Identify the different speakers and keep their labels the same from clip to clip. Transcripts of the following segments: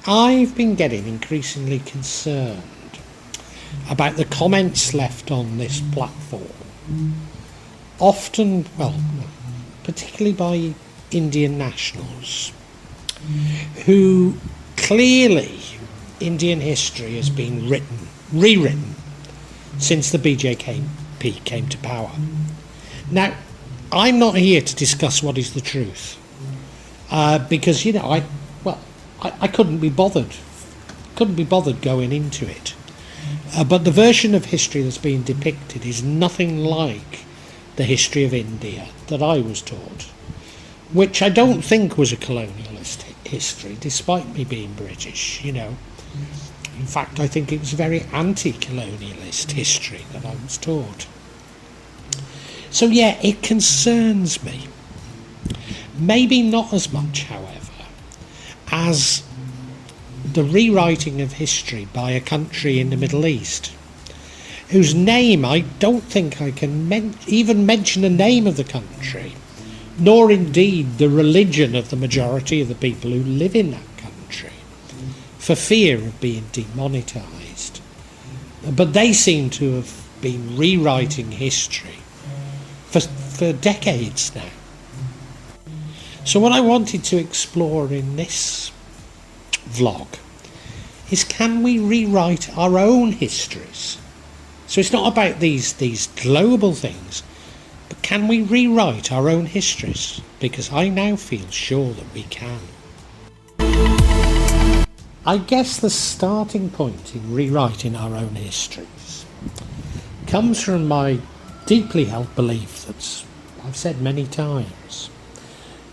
Speaker 1: I've been getting increasingly concerned about the comments left on this platform, often, well, particularly by Indian nationals, who clearly Indian history has been rewritten since the BJP came to power. Now, I'm not here to discuss what is the truth, because I couldn't be bothered going into it. But the version of history that's being depicted is nothing like the history of India that I was taught, which I don't think was a colonialist history, despite me being British, In fact, I think it was a very anti-colonialist history that I was taught. So yeah, it concerns me. Maybe not as much, however, as the rewriting of history by a country in the Middle East, whose name I don't think I can even mention the name of the country, nor indeed the religion of the majority of the people who live in that country, for fear of being demonetised. But they seem to have been rewriting history for decades now. So what I wanted to explore in this vlog is, can we rewrite our own histories? So it's not about these global things, but can we rewrite our own histories? Because I now feel sure that we can. I guess the starting point in rewriting our own histories comes from my deeply held belief that I've said many times,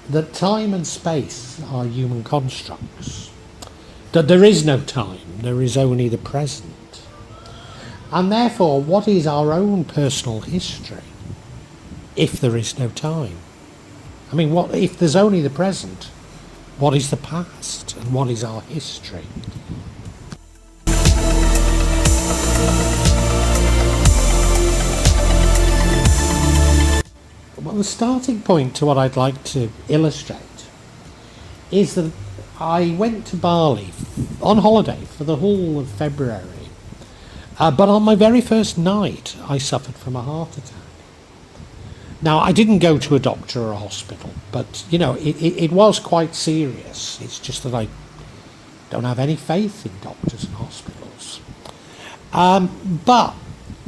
Speaker 1: that time and space are human constructs, that there is no time, there is only the present. And therefore, what is our own personal history if there is no time? I mean, what if there's only the present? What is the past and what is our history? Well, the starting point to what I'd like to illustrate is that I went to Bali on holiday for the whole of February, but on my very first night I suffered from a heart attack. Now, I didn't go to a doctor or a hospital, but it was quite serious. It's just that I don't have any faith in doctors and hospitals. But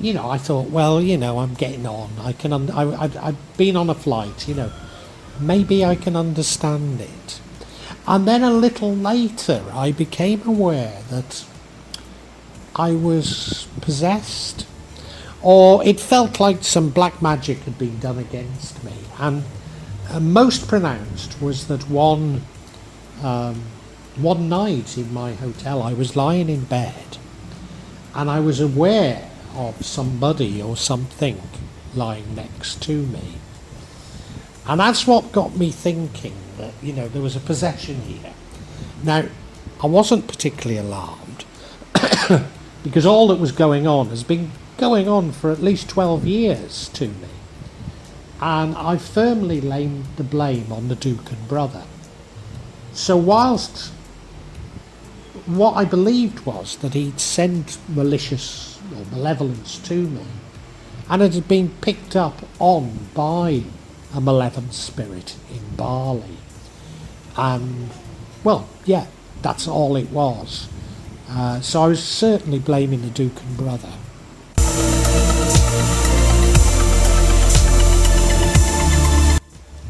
Speaker 1: I thought, well, I'm getting on. I've been on a flight, maybe I can understand it. And then a little later, I became aware that I was possessed, or it felt like some black magic had been done against me. And most pronounced was that one night in my hotel, I was lying in bed, and I was aware of somebody or something lying next to me. And that's what got me thinking that, there was a possession here. Now, I wasn't particularly alarmed because all that was going on has been going on for at least 12 years to me. And I firmly laid the blame on the Duke and brother. So whilst what I believed was that he'd sent malicious or malevolence to me, and it had been picked up on by a malevolent spirit in Bali. And, well, yeah, that's all it was. So I was certainly blaming the Duke and brother.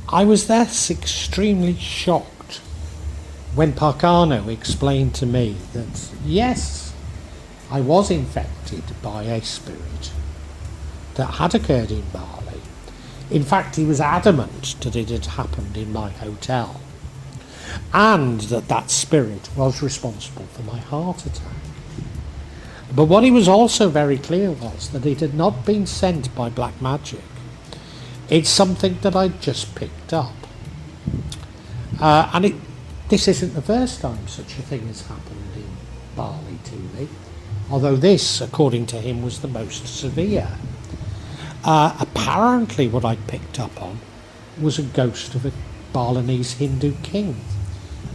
Speaker 1: I was thus extremely shocked when Parcano explained to me that, yes, I was infected by a spirit that had occurred in Bali. In fact, he was adamant that it had happened in my hotel, and that spirit was responsible for my heart attack. But what he was also very clear was that it had not been sent by black magic. It's something that I'd just picked up. This isn't the first time such a thing has happened in Bali to me, although this, according to him, was the most severe. Apparently what I'd picked up on was a ghost of a Balinese Hindu king,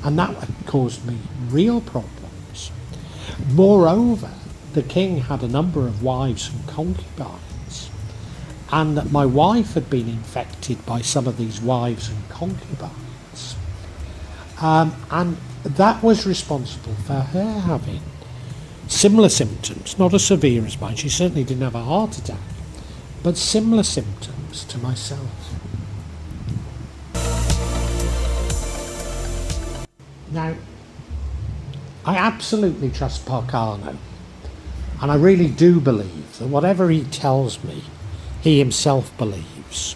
Speaker 1: And that caused me real problems. Moreover, the king had a number of wives and concubines, and that my wife had been infected by some of these wives and concubines. And that was responsible for her having similar symptoms, not as severe as mine. She certainly didn't have a heart attack, but similar symptoms to myself. Now, I absolutely trust Parcano, and I really do believe that whatever he tells me, he himself believes.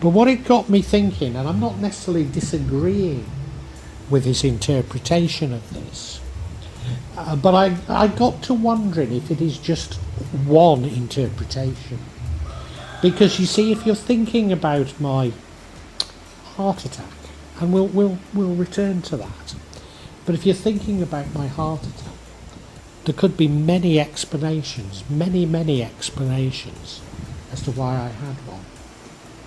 Speaker 1: But what it got me thinking, and I'm not necessarily disagreeing with his interpretation of this, but I got to wondering if it is just one interpretation. Because you see, if you're thinking about my heart attack, and we'll return to that, but if you're thinking about my heart attack, there could be many explanations, many explanations as to why I had one.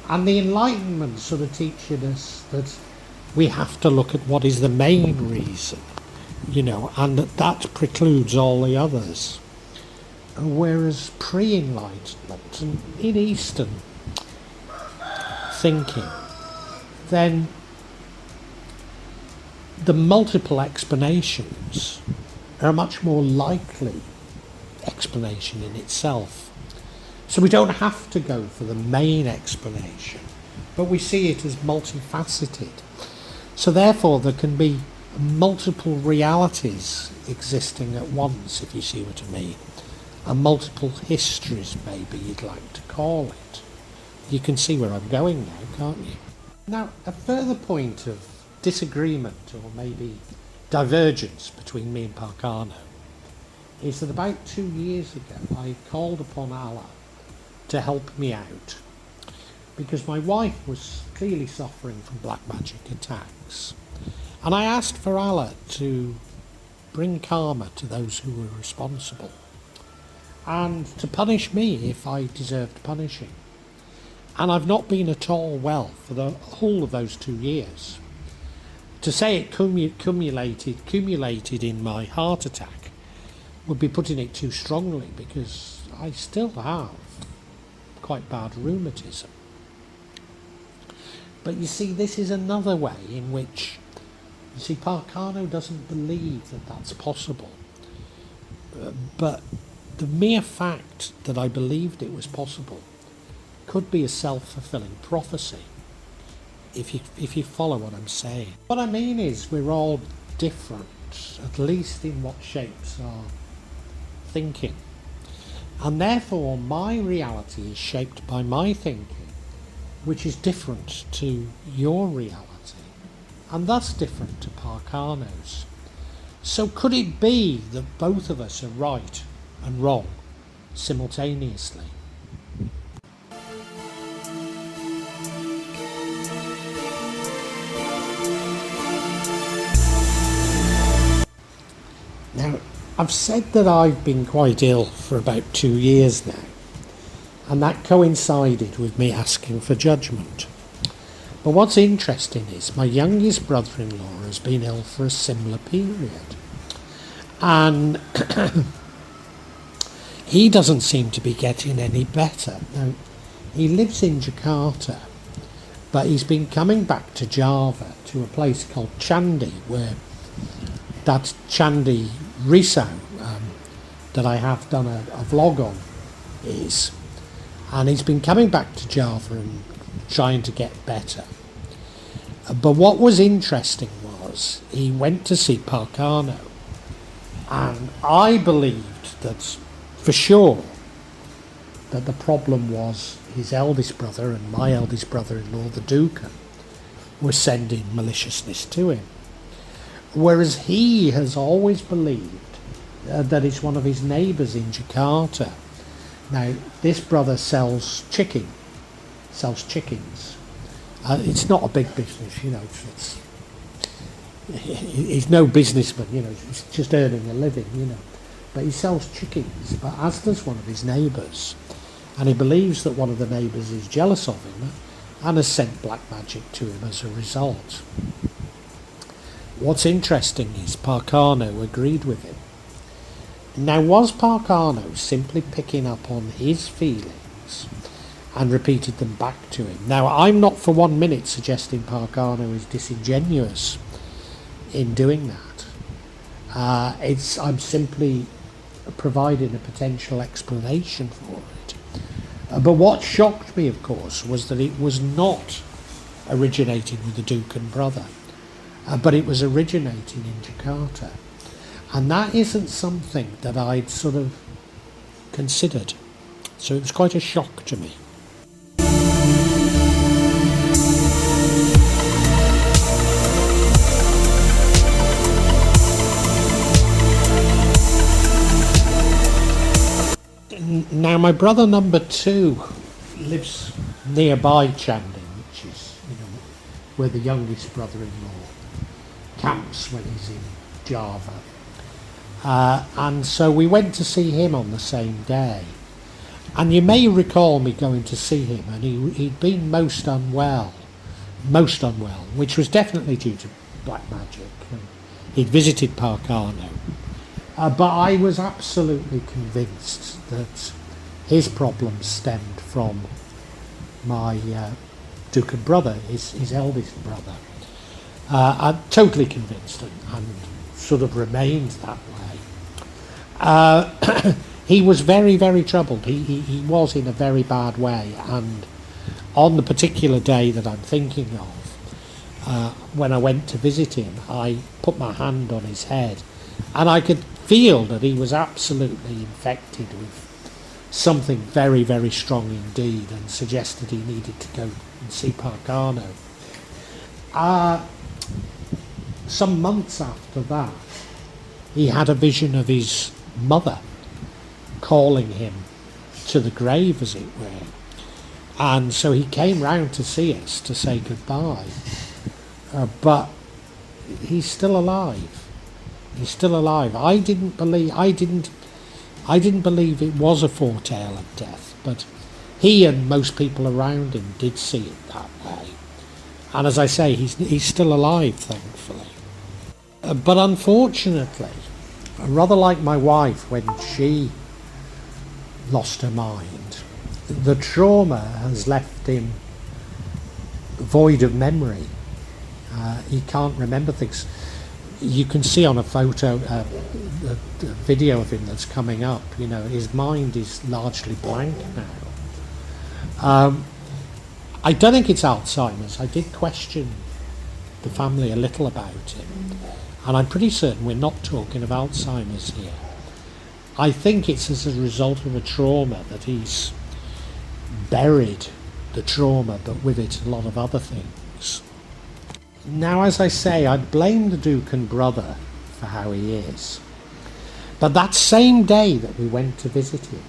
Speaker 1: And the Enlightenment sort of teaching us that we have to look at what is the main reason, and that precludes all the others. Whereas pre-Enlightenment and in Eastern thinking, then the multiple explanations are a much more likely explanation in itself. So we don't have to go for the main explanation, but we see it as multifaceted. So therefore there can be multiple realities existing at once, if you see what I mean, and multiple histories, maybe you'd like to call it. You can see where I'm going now, can't you? Now, a further point of disagreement, or maybe divergence, between me and Parcano is that about 2 years ago I called upon Allah to help me out, because my wife was clearly suffering from black magic attacks, and I asked for Allah to bring karma to those who were responsible, and to punish me if I deserved punishing. And I've not been at all well for the whole of those 2 years. To say it cumulated in my heart attack would be putting it too strongly, because I still have quite bad rheumatism. But you see, this is another way in which, you see, Parcano doesn't believe that that's possible. But the mere fact that I believed it was possible could be a self-fulfilling prophecy, if you follow what I'm saying. What I mean is, we're all different, at least in what shapes our thinking. And therefore my reality is shaped by my thinking, which is different to your reality, and thus different to Parcano's. So could it be that both of us are right and wrong simultaneously? Now, I've said that I've been quite ill for about 2 years now, and that coincided with me asking for judgment. But what's interesting is my youngest brother-in-law has been ill for a similar period, and he doesn't seem to be getting any better. Now, he lives in Jakarta, but he's been coming back to Java, to a place called Candi, where that Candi Risau that I have done a vlog on is. And he's been coming back to Java and trying to get better. But what was interesting was he went to see Parcano, and I believed that for sure that the problem was his eldest brother and my eldest brother-in-law, the Duca, were sending maliciousness to him. Whereas he has always believed that it's one of his neighbours in Jakarta. Now, this brother sells chickens. It's not a big business, he's no businessman, he's just earning a living, But he sells chickens, but as does one of his neighbours. And he believes that one of the neighbours is jealous of him and has sent black magic to him as a result. What's interesting is Parcano agreed with him. Now, was Parcano simply picking up on his feelings and repeated them back to him? Now, I'm not for 1 minute suggesting Parcano is disingenuous in doing that. I'm simply providing a potential explanation for it. But what shocked me, of course, was that it was not originating with the Duke and brother, but it was originating in Jakarta. And that isn't something that I'd sort of considered. So it was quite a shock to me. Now, my brother number 2 lives nearby Chandin, which is, where the youngest brother-in-law camps when he's in Java. And so we went to see him on the same day. And you may recall me going to see him, and he'd been most unwell, which was definitely due to black magic. He'd visited Parcano. But I was absolutely convinced that his problems stemmed from my Duke and brother, his eldest brother. I'm totally convinced and sort of remained that way. He was very, very troubled. He was in a very bad way. And on the particular day that I'm thinking of, when I went to visit him, I put my hand on his head and I could feel that he was absolutely infected with something very, very strong indeed, and suggested he needed to go and see Parcano. Some months after that, he had a vision of his mother calling him to the grave, as it were. And so he came round to see us to say goodbye. But he's still alive. He's still alive. I didn't believe it was a foretale of death, but he and most people around him did see it that way. And as I say, he's still alive, thankfully. But unfortunately, rather like my wife when she lost her mind, the trauma has left him void of memory. He can't remember things. You can see on a photo, the video of him that's coming up, his mind is largely blank now. I don't think it's Alzheimer's. I did question the family a little about it, and I'm pretty certain we're not talking of Alzheimer's here. I think it's as a result of a trauma that he's buried the trauma, but with it a lot of other things. Now, as I say, I blame the Duke and brother for how he is. But that same day that we went to visit him,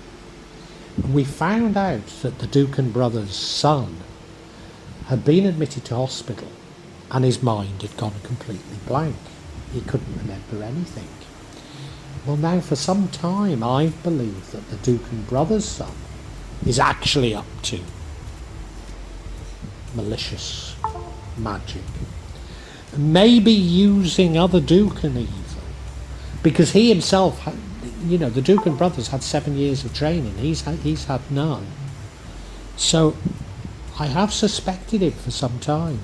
Speaker 1: we found out that the Duke and brother's son had been admitted to hospital and his mind had gone completely blank. He couldn't remember anything. Well, now for some time I've believed that the Duke and brother's son is actually up to malicious magic. Maybe using other Duken even, because he himself, the Duke and brothers had 7 years of training. He's had none. So I have suspected it for some time.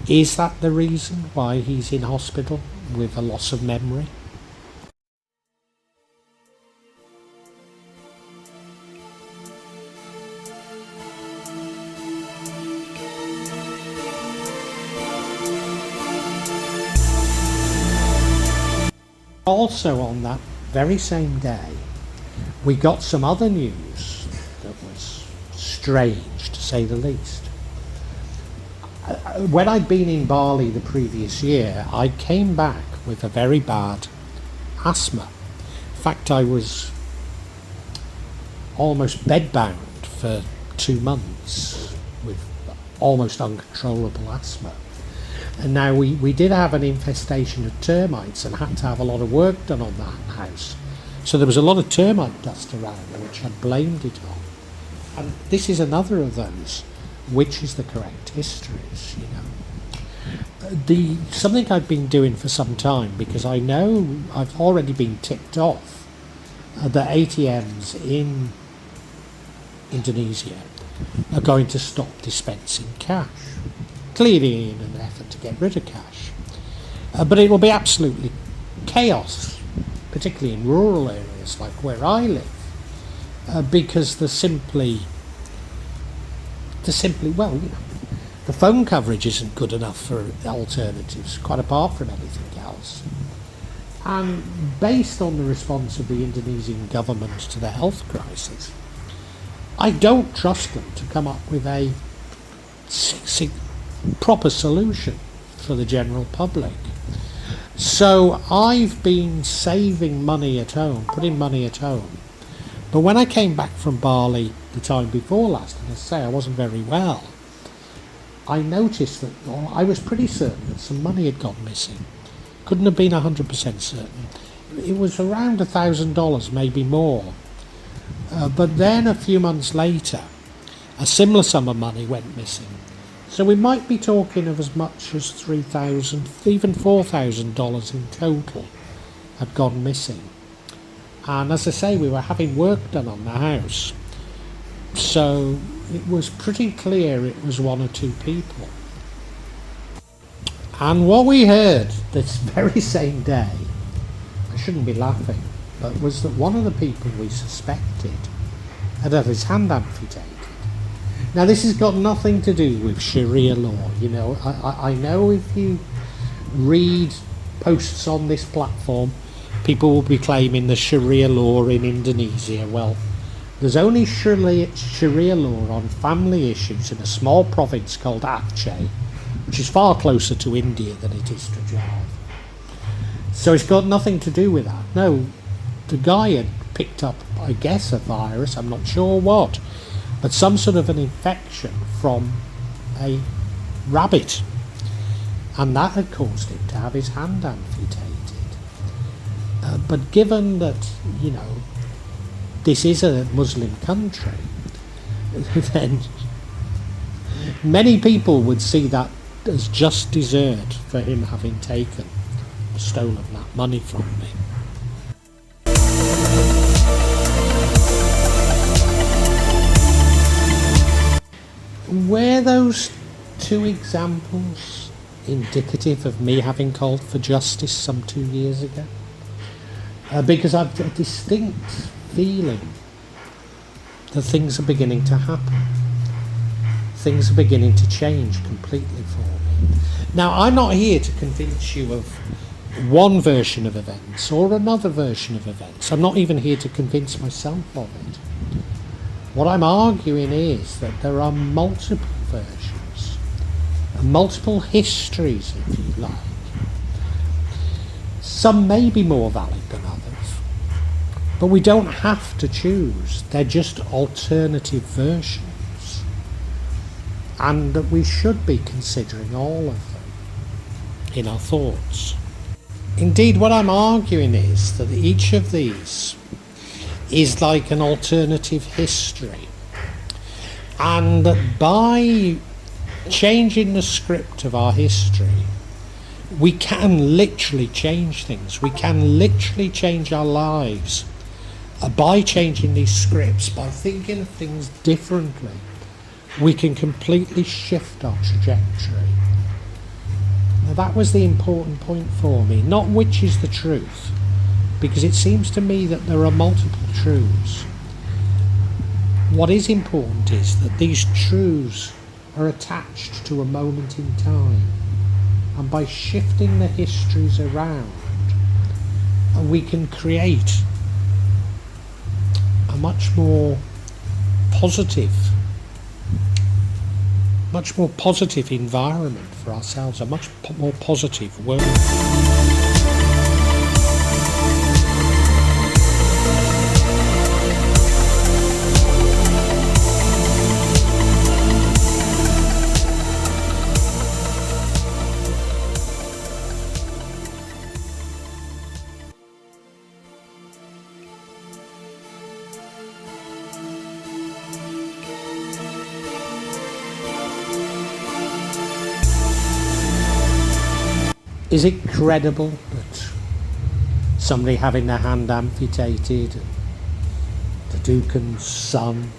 Speaker 1: Is that the reason why he's in hospital with a loss of memory? Also on that very same day, we got some other news that was strange, to say the least. When I'd been in Bali the previous year, I came back with a very bad asthma. In fact, I was almost bedbound for 2 months with almost uncontrollable asthma. And now we did have an infestation of termites and had to have a lot of work done on that house. So there was a lot of termite dust around, which I blamed it on. And this is another of those, which is the correct histories, Something I've been doing for some time, because I know I've already been tipped off that ATMs in Indonesia are going to stop dispensing cash, clearly in an effort to get rid of cash. But it will be absolutely chaos, particularly in rural areas like where I live, because the phone coverage isn't good enough for alternatives, quite apart from anything else. And based on the response of the Indonesian government to the health crisis, I don't trust them to come up with a proper solution for the general public. So I've been saving money at home, putting money at home. But when I came back from Bali the time before last, and as I say, I wasn't very well, I noticed that I was pretty certain that some money had gone missing. Couldn't have been 100% certain. It was around $1,000, maybe more. But then a few months later, a similar sum of money went missing. So we might be talking of as much as $3,000, even $4,000 in total had gone missing. And as I say, we were having work done on the house. So it was pretty clear it was one or two people. And what we heard this very same day, I shouldn't be laughing, but was that one of the people we suspected had had his hand amputated. Now this has got nothing to do with Sharia law. You know, I know if you read posts on this platform, people will be claiming the Sharia law in Indonesia. Well, there's only Sharia law on family issues in a small province called Aceh, which is far closer to India than it is to Java. So it's got nothing to do with that. No, the guy had picked up, I guess, a virus, I'm not sure what, but some sort of an infection from a rabbit. And that had caused him to have his hand amputated. But given that, you know, this is a Muslim country, then many people would see that as just dessert for him having stolen that money from me. Were those two examples indicative of me having called for justice some 2 years ago? Because I've a distinct feeling that things are beginning to happen. Things are beginning to change completely for me. Now, I'm not here to convince you of one version of events or another version of events. I'm not even here to convince myself of it. What I'm arguing is that there are multiple versions, multiple histories, if you like. Some may be more valid than others, but we don't have to choose. They're just alternative versions, and that we should be considering all of them in our thoughts. Indeed, what I'm arguing is that each of these is like an alternative history, and that by changing the script of our history, we can literally change things. We can literally change our lives by changing these scripts, by thinking of things differently. We can completely shift our trajectory. Now, that was the important point for me, not which is the truth, because it seems to me that there are multiple truths. What is important is that these truths are attached to a moment in time, and by shifting the histories around, we can create a much more positive environment for ourselves, a much more positive world. Is it credible that somebody having their hand amputated, the Ducan's son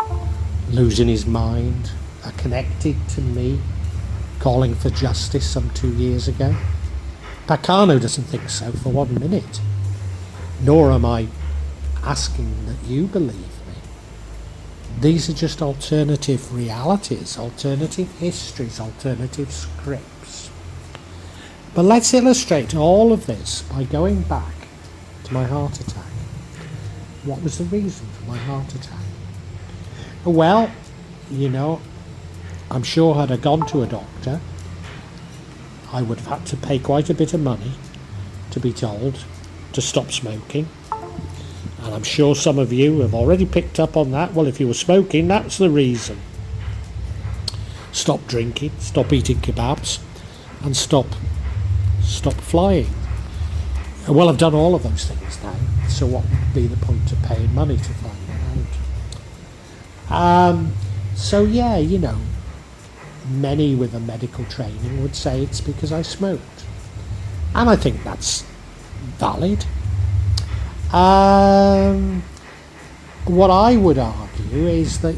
Speaker 1: losing his mind, are connected to me calling for justice some 2 years ago? Pacano doesn't think so for 1 minute, nor am I asking that you believe me. These are just alternative realities, alternative histories, alternative scripts. But let's illustrate all of this by going back to my heart attack. What was the reason for my heart attack? Well, I'm sure had I gone to a doctor, I would have had to pay quite a bit of money to be told to stop smoking. And I'm sure some of you have already picked up on that. Well, if you were smoking, that's the reason. Stop drinking, stop eating kebabs, and stop flying. Well, I've done all of those things now, so what would be the point of paying money to find out? So yeah, many with a medical training would say it's because I smoked. And I think that's valid. What I would argue is that,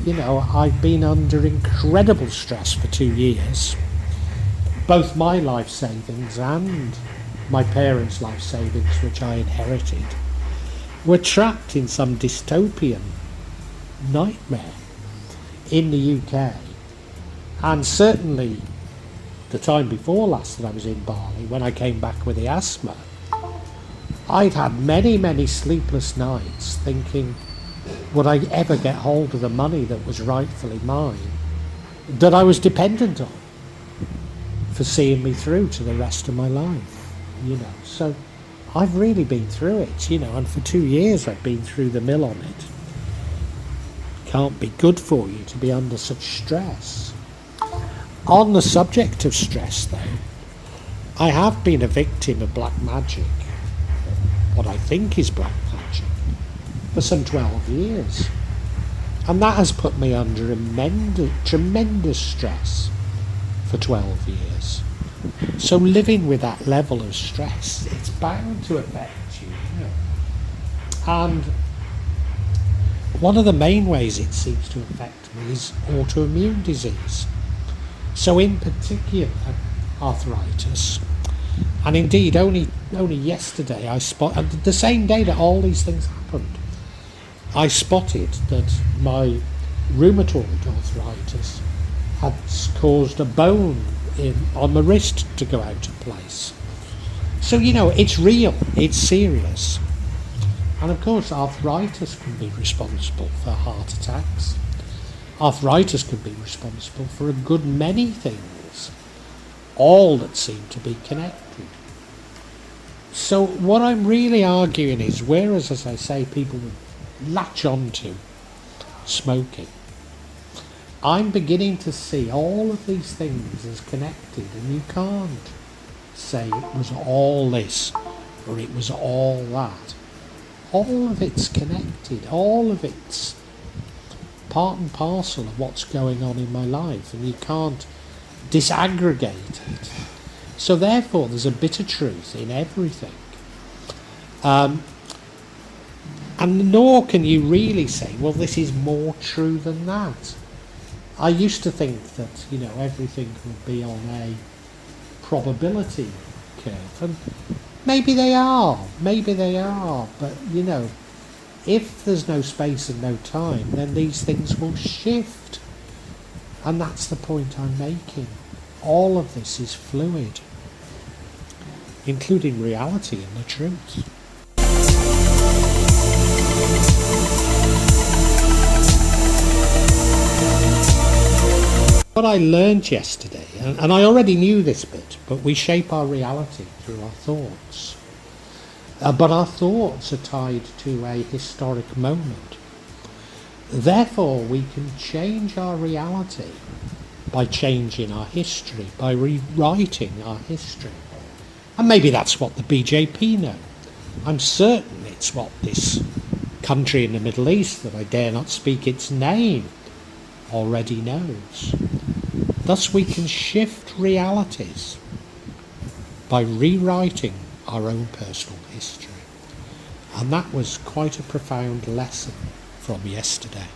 Speaker 1: I've been under incredible stress for 2 years. Both my life savings and my parents' life savings, which I inherited, were trapped in some dystopian nightmare in the UK. And certainly the time before last that I was in Bali, when I came back with the asthma, I'd had many, many sleepless nights thinking, would I ever get hold of the money that was rightfully mine, that I was dependent on for seeing me through to the rest of my life, So I've really been through it, and for 2 years I've been through the mill on it. Can't be good for you to be under such stress. On the subject of stress, though, I have been a victim of black magic, what I think is black magic, for some 12 years. And that has put me under tremendous stress for 12 years. So living with that level of stress, it's bound to affect you. And one of the main ways it seems to affect me is autoimmune disease. So in particular, arthritis. And indeed, only yesterday the same day that all these things happened, I spotted that my rheumatoid arthritis had caused a bone on my wrist to go out of place. So, it's real, it's serious. And of course, arthritis can be responsible for heart attacks. Arthritis can be responsible for a good many things, all that seem to be connected. So what I'm really arguing is, whereas, as I say, people would latch on to smoking, I'm beginning to see all of these things as connected, and you can't say it was all this or it was all that. All of it's connected, all of it's part and parcel of what's going on in my life, and you can't disaggregate it. So therefore there's a bit of truth in everything. And nor can you really say, well, this is more true than that. I used to think that, everything would be on a probability curve, and maybe they are, but, if there's no space and no time, then these things will shift. And that's the point I'm making. All of this is fluid, including reality and the truth. What I learned yesterday, and I already knew this bit, but we shape our reality through our thoughts. But our thoughts are tied to a historic moment. Therefore, we can change our reality by changing our history, by rewriting our history. And maybe that's what the BJP know. I'm certain it's what this country in the Middle East, that I dare not speak its name, already knows. Thus we can shift realities by rewriting our own personal history. And that was quite a profound lesson from yesterday.